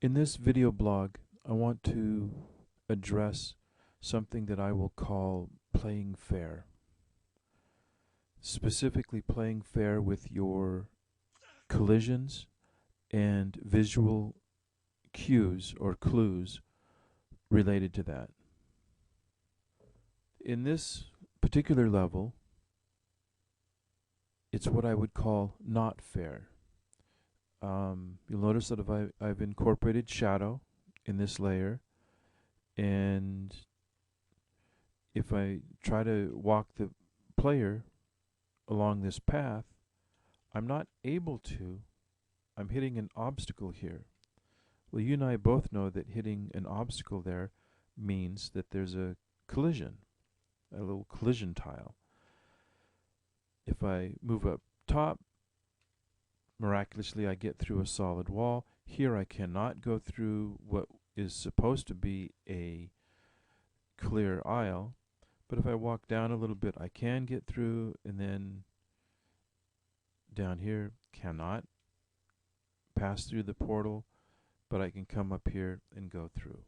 In this video blog, I want to address something that I will call playing fair. Specifically, playing fair with your collisions and visual cues or clues related to that. In this particular level, it's what I would call not fair. You'll notice that I've incorporated shadow in this layer, and if I try to walk the player along this path, I'm not able to. I'm hitting an obstacle here. Well, you and I both know that hitting an obstacle there means that there's a collision, a little collision tile. If I move up top, miraculously I get through a solid wall. Here I cannot go through what is supposed to be a clear aisle, but if I walk down a little bit I can get through, and then down here cannot pass through the portal, but I can come up here and go through.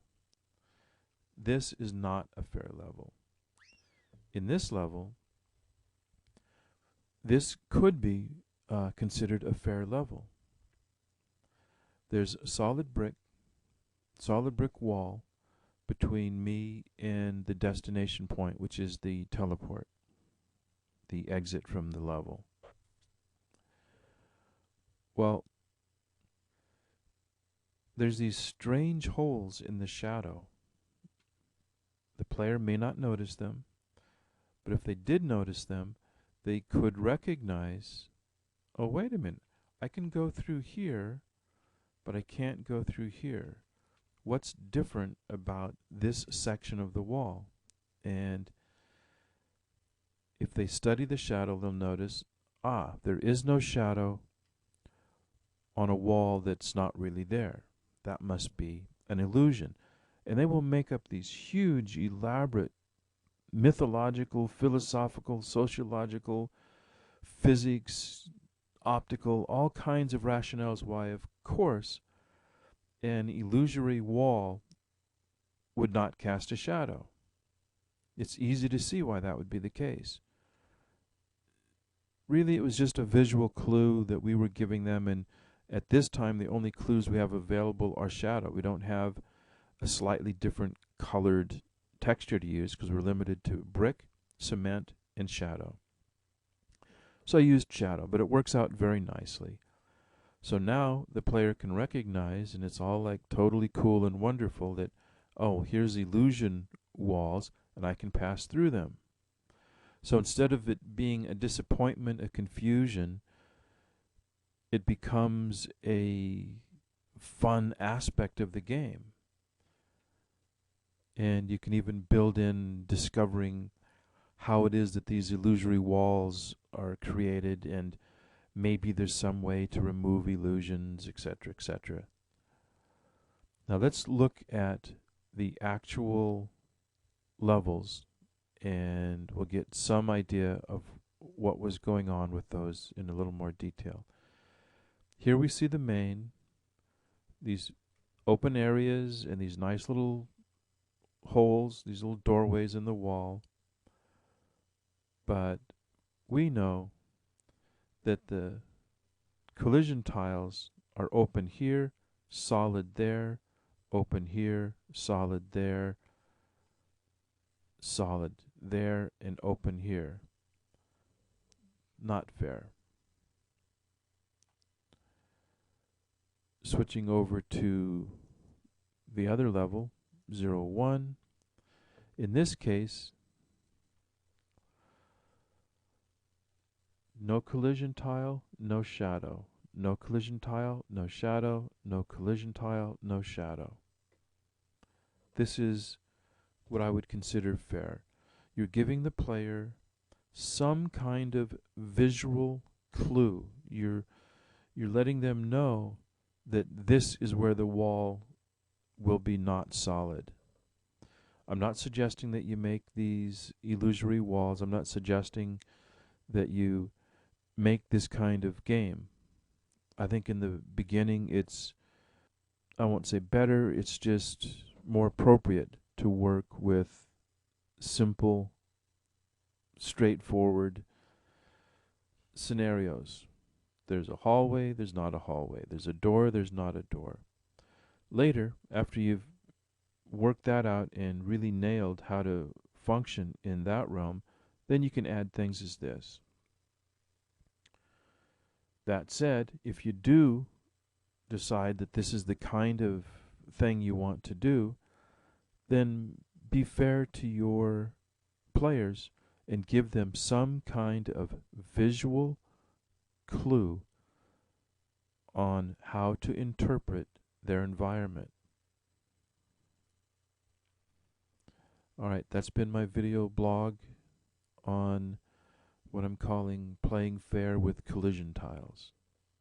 This is not a fair level. In this level, this could be considered a fair level. There's a solid brick wall between me and the destination point, which is the teleport, the exit from the level. Well, there's these strange holes in the shadow. The player may not notice them, but if they did notice them, they could recognize, oh, wait a minute, I can go through here, but I can't go through here. What's different about this section of the wall? And if they study the shadow, they'll notice, there is no shadow on a wall that's not really there. That must be an illusion. And they will make up these huge, elaborate, mythological, philosophical, sociological, physics, optical, all kinds of rationales why, of course, an illusory wall would not cast a shadow. It's easy to see why that would be the case. Really, it was just a visual clue that we were giving them, and at this time the only clues we have available are shadow. We don't have a slightly different colored texture to use because we're limited to brick, cement, and shadow. So I used shadow, but it works out very nicely. So now the player can recognize, and it's all like totally cool and wonderful, that, oh, here's illusion walls and I can pass through them. So instead of it being a disappointment, a confusion, it becomes a fun aspect of the game. And you can even build in discovering how it is that these illusory walls are created, and maybe there's some way to remove illusions, etc., etc. Now let's look at the actual levels, and we'll get some idea of what was going on with those in a little more detail. Here we see the main, these open areas and these nice little holes, these little doorways in the wall. But we know that the collision tiles are open here, solid there, open here, solid there, and open here. Not fair. Switching over to the other level, 0, 1. In this case, no collision tile, no shadow. No collision tile, no shadow, no collision tile, no shadow. This is what I would consider fair. You're giving the player some kind of visual clue. You're letting them know that this is where the wall will be not solid. I'm not suggesting that you make these illusory walls. I'm not suggesting that you make this kind of game. I think in the beginning it's I won't say better, it's just more appropriate to work with simple, straightforward scenarios. There's a hallway, there's not a hallway. There's a door, there's not a door. Later, after you've worked that out and really nailed how to function in that realm, then you can add things as this. That said, if you do decide that this is the kind of thing you want to do, then be fair to your players and give them some kind of visual clue on how to interpret their environment. Alright, that's been my video blog on what I'm calling playing fair with collision tiles.